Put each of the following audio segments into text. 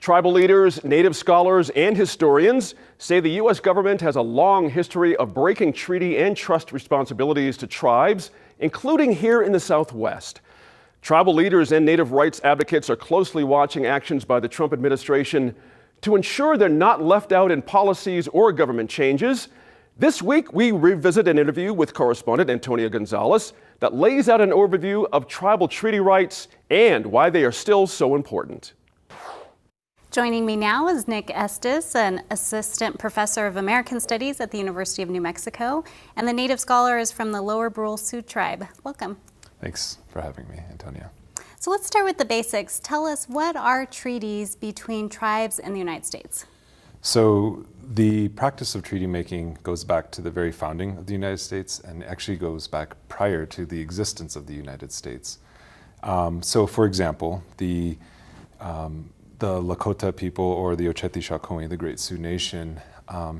Tribal leaders, Native scholars, and historians say the U.S. government has a long history of breaking treaty and trust responsibilities to tribes, including here in the Southwest. Tribal leaders and Native rights advocates are closely watching actions by the Trump administration to ensure they're not left out in policies or government changes. This week, we revisit an interview with correspondent Antonia Gonzalez that lays out an overview of tribal treaty rights and why they are still so important. Joining me now is Nick Estes, an assistant professor of American Studies at the University of New Mexico, and the Native scholar is from the Lower Brule Sioux Tribe. Welcome. Thanks for having me, Antonia. So let's start with the basics. Tell us, what are treaties between tribes and the United States? So the practice of treaty making goes back to the very founding of the United States and actually goes back prior to the existence of the United States. So for example, the Lakota people, or the Oceti-Sakowin, the Great Sioux Nation,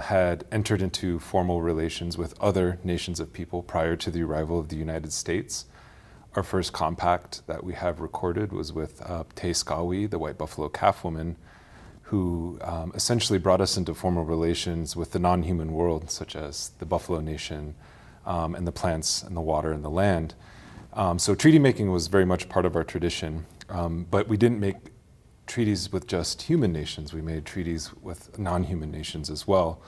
had entered into formal relations with other nations of people prior to the arrival of the United States. Our first compact that we have recorded was with Te-Skawi, the White Buffalo Calf Woman, who essentially brought us into formal relations with the non-human world, such as the Buffalo Nation and the plants and the water and the land. So treaty making was very much part of our tradition, but we didn't make treaties with just human nations. We made treaties with non-human nations as well.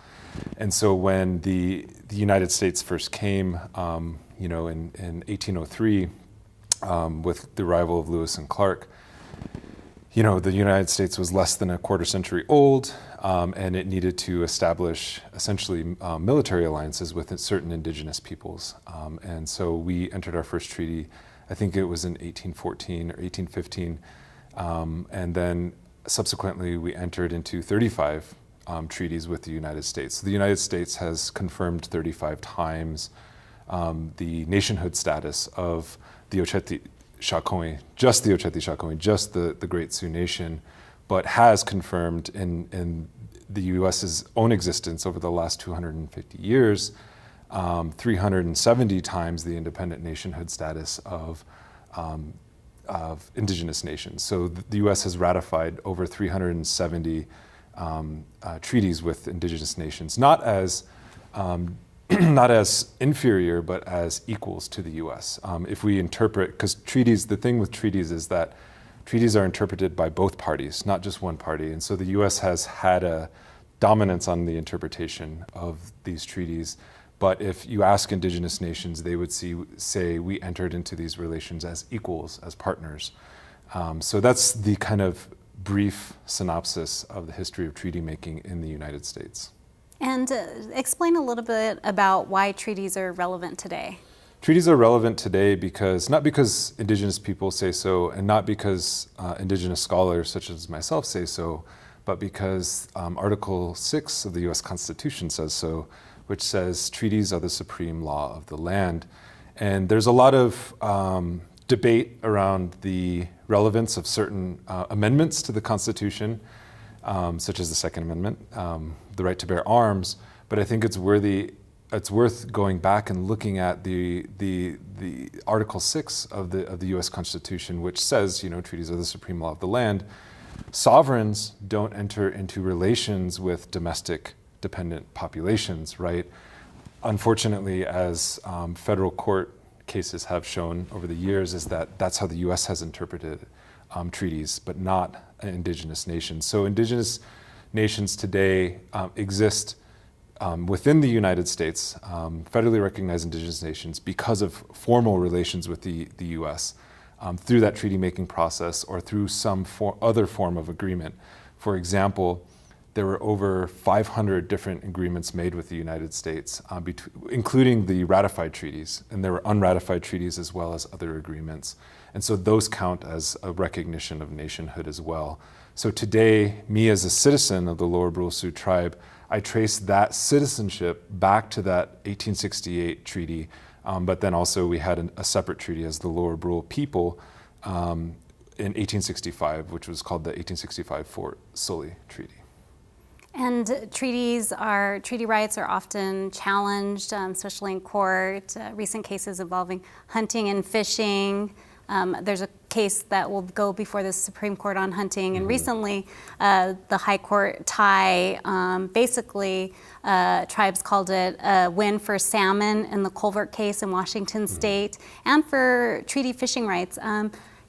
And so when the United States first came, in 1803, with the arrival of Lewis and Clark, the United States was less than a quarter century old, and it needed to establish essentially military alliances with certain indigenous peoples. And so we entered our first treaty, I think it was in 1814 or 1815, and then subsequently we entered into 35 treaties with the United States. So the United States has confirmed 35 times the nationhood status of the Oceti-Sakowin, just the Oceti-Sakowin, just the Great Sioux Nation, but has confirmed in the U.S.'s own existence over the last 250 years, 370 times the independent nationhood status of indigenous nations. So the U.S. has ratified over 370 treaties with indigenous nations, not as inferior, but as equals to the U.S. If we interpret, because treaties, the thing with treaties is that treaties are interpreted by both parties, not just one party. And so the U.S. has had a dominance on the interpretation of these treaties. But if you ask indigenous nations, they would say we entered into these relations as equals, as partners. So that's the kind of brief synopsis of the history of treaty making in the United States. And explain a little bit about why treaties are relevant today. Treaties are relevant today not because indigenous people say so, and not because indigenous scholars such as myself say so, but because Article 6 of the U.S. Constitution says so, which says treaties are the supreme law of the land. And there's a lot of debate around the relevance of certain amendments to the Constitution, such as the Second Amendment, the right to bear arms. But I think it's worth going back and looking at the Article 6 of the U.S. Constitution, which says, treaties are the supreme law of the land. Sovereigns don't enter into relations with domestic dependent populations, right? Unfortunately, as federal court cases have shown over the years, is that's how the U.S. has interpreted treaties, but not indigenous nations. So indigenous nations today exist within the United States, federally recognized indigenous nations, because of formal relations with the U.S. Through that treaty-making process or through some other form of agreement. For example, there were over 500 different agreements made with the United States, including the ratified treaties, and there were unratified treaties as well as other agreements. And so those count as a recognition of nationhood as well. So today, me as a citizen of the Lower Brule Sioux Tribe, I trace that citizenship back to that 1868 treaty, but then also we had a separate treaty as the Lower Brule people in 1865, which was called the 1865 Fort Sully Treaty. And treaty rights are often challenged, especially in court. Recent cases involving hunting and fishing. There's a case that will go before the Supreme Court on hunting. And recently, the High Court tie, basically, tribes called it a win for salmon in the Culvert case in Washington State and for treaty fishing rights.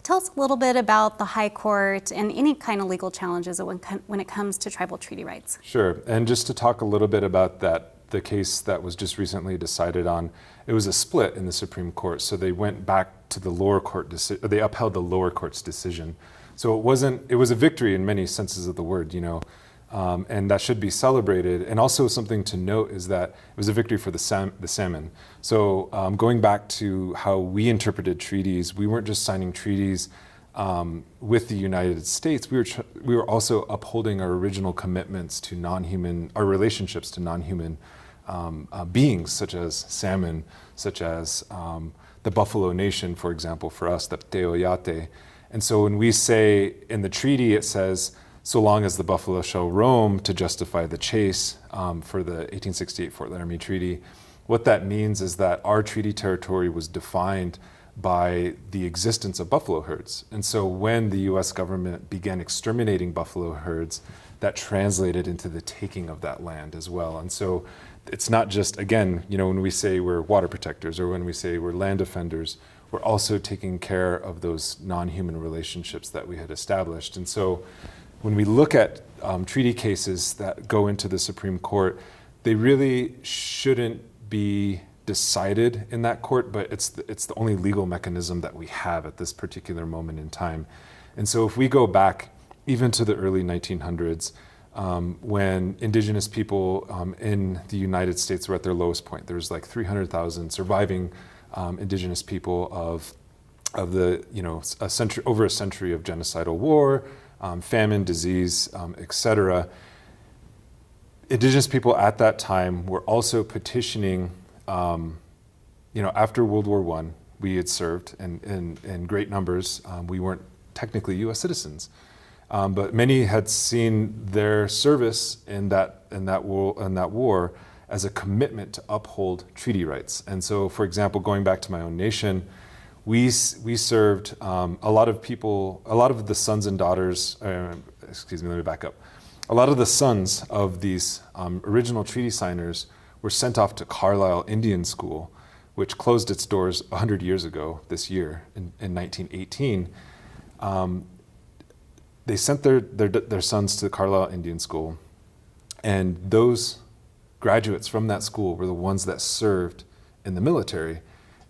Tell us a little bit about the High Court and any kind of legal challenges when it comes to tribal treaty rights. Sure, and just to talk a little bit about the case that was just recently decided on, it was a split in the Supreme Court. So they went back to the lower court, they upheld the lower court's decision. So it was a victory in many senses of the word, and that should be celebrated. And also something to note is that it was a victory for the salmon. So going back to how we interpreted treaties, we weren't just signing treaties with the United States. We were also upholding our original commitments to our relationships to non-human beings, such as salmon, such as the Buffalo Nation, for example, for us, the Teoyate. And so when we say in the treaty, it says, so long as the buffalo shall roam, to justify the chase for the 1868 Fort Laramie Treaty. What that means is that our treaty territory was defined by the existence of buffalo herds. And so when the US government began exterminating buffalo herds, that translated into the taking of that land as well. And so it's not just, again, when we say we're water protectors or when we say we're land defenders, we're also taking care of those non-human relationships that we had established. And so when we look at treaty cases that go into the Supreme Court, they really shouldn't be decided in that court, but it's the only legal mechanism that we have at this particular moment in time. And so if we go back even to the early 1900s, when indigenous people in the United States were at their lowest point, there was like 300,000 surviving indigenous people of the over a century of genocidal war, famine, disease, etc. Indigenous people at that time were also petitioning. After World War I, we had served in great numbers. We weren't technically U.S. citizens, but many had seen their service in that war as a commitment to uphold treaty rights. And so, for example, going back to my own nation, we served a lot of the sons and daughters. Let me back up. A lot of the sons of these original treaty signers were sent off to Carlisle Indian School, which closed its doors 100 years ago this year in 1918. They sent their sons to the Carlisle Indian School, and those graduates from that school were the ones that served in the military,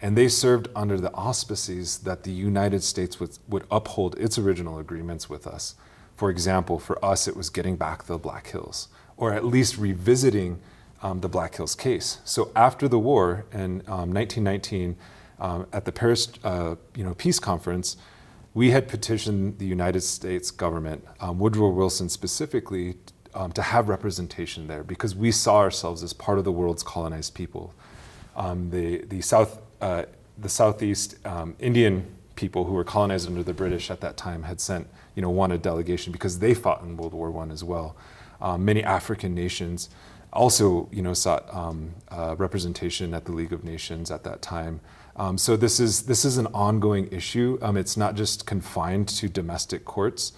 and they served under the auspices that the United States would uphold its original agreements with us. For example, for us, it was getting back the Black Hills, or at least revisiting the Black Hills case. So after the war in 1919, at the Paris Peace Conference, we had petitioned the United States government, Woodrow Wilson specifically, to have representation there because we saw ourselves as part of the world's colonized people. The Southeast Indian people who were colonized under the British at that time had sent, wanted delegation because they fought in World War I as well. Many African nations also, sought representation at the League of Nations at that time. So this is an ongoing issue. It's not just confined to domestic courts,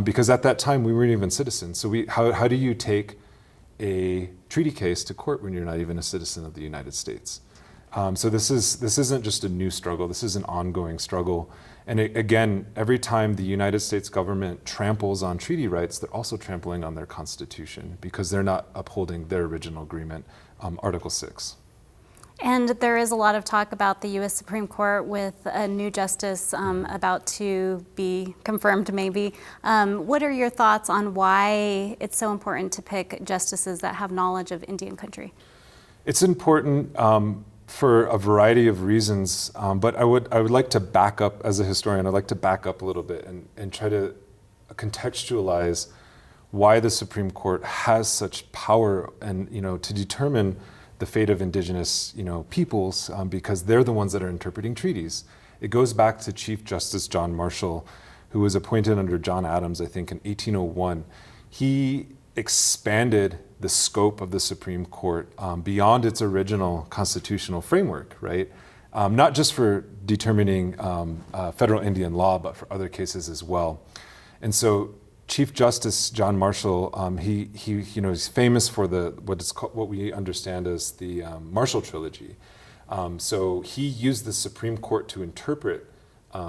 because at that time we weren't even citizens. So how do you take a treaty case to court when you're not even a citizen of the United States? So this isn't just a new struggle. This is an ongoing struggle. And again, every time the United States government tramples on treaty rights, they're also trampling on their Constitution because they're not upholding their original agreement, Article 6. And there is a lot of talk about the U.S. Supreme Court with a new justice about to be confirmed, maybe. What are your thoughts on why it's so important to pick justices that have knowledge of Indian country? It's important for a variety of reasons, but I would like to back up, as a historian, I'd like to back up a little bit and try to contextualize why the Supreme Court has such power and, to determine the fate of indigenous, peoples, because they're the ones that are interpreting treaties. It goes back to Chief Justice John Marshall, who was appointed under John Adams, I think, in 1801. He expanded the scope of the Supreme Court beyond its original constitutional framework, right? not just for determining federal Indian law, but for other cases as well. And so Chief Justice John Marshall, he's famous for what we understand as the Marshall Trilogy. So he used the Supreme Court to interpret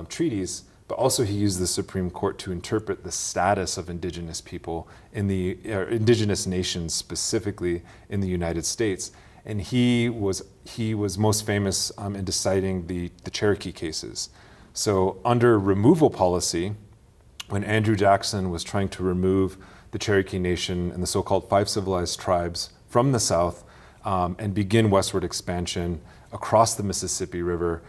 treaties, but also he used the Supreme Court to interpret the status of indigenous people in the indigenous nations, specifically in the United States. And he was most famous in deciding the Cherokee cases. So under removal policy, when Andrew Jackson was trying to remove the Cherokee Nation and the so-called 5 civilized tribes from the South and begin westward expansion across the Mississippi River,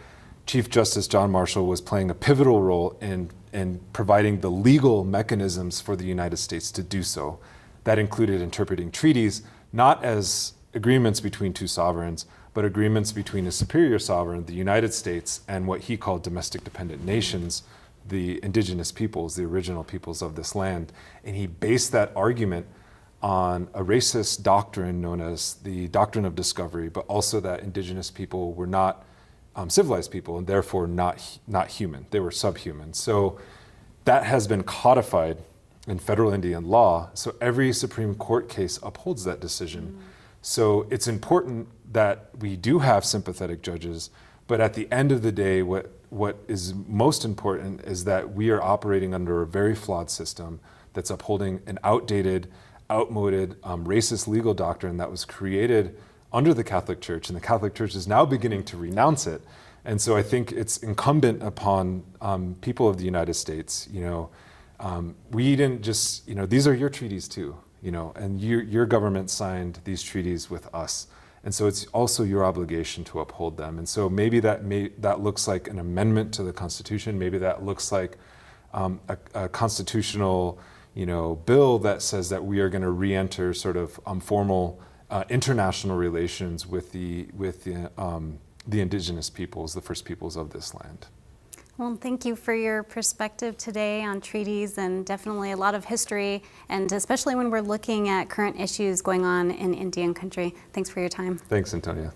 Chief Justice John Marshall was playing a pivotal role in providing the legal mechanisms for the United States to do so. That included interpreting treaties, not as agreements between two sovereigns, but agreements between a superior sovereign, the United States, and what he called domestic dependent nations, the indigenous peoples, the original peoples of this land. And he based that argument on a racist doctrine known as the doctrine of discovery, but also that indigenous people were not civilized people and therefore not human. They were subhuman. So that has been codified in federal Indian law. So every Supreme Court case upholds that decision. So it's important that we do have sympathetic judges, but at the end of the day, what is most important is that we are operating under a very flawed system that's upholding an outdated, outmoded, racist legal doctrine that was created under the Catholic Church, and the Catholic Church is now beginning to renounce it. And so I think it's incumbent upon people of the United States, we didn't just, these are your treaties too, and your government signed these treaties with us. And so it's also your obligation to uphold them. And so maybe that looks like an amendment to the Constitution. Maybe that looks like a constitutional, bill that says that we are going to re-enter sort of formal international relations with the indigenous peoples, the first peoples of this land. Well, thank you for your perspective today on treaties, and definitely a lot of history, and especially when we're looking at current issues going on in Indian country. Thanks for your time. Thanks, Antonia.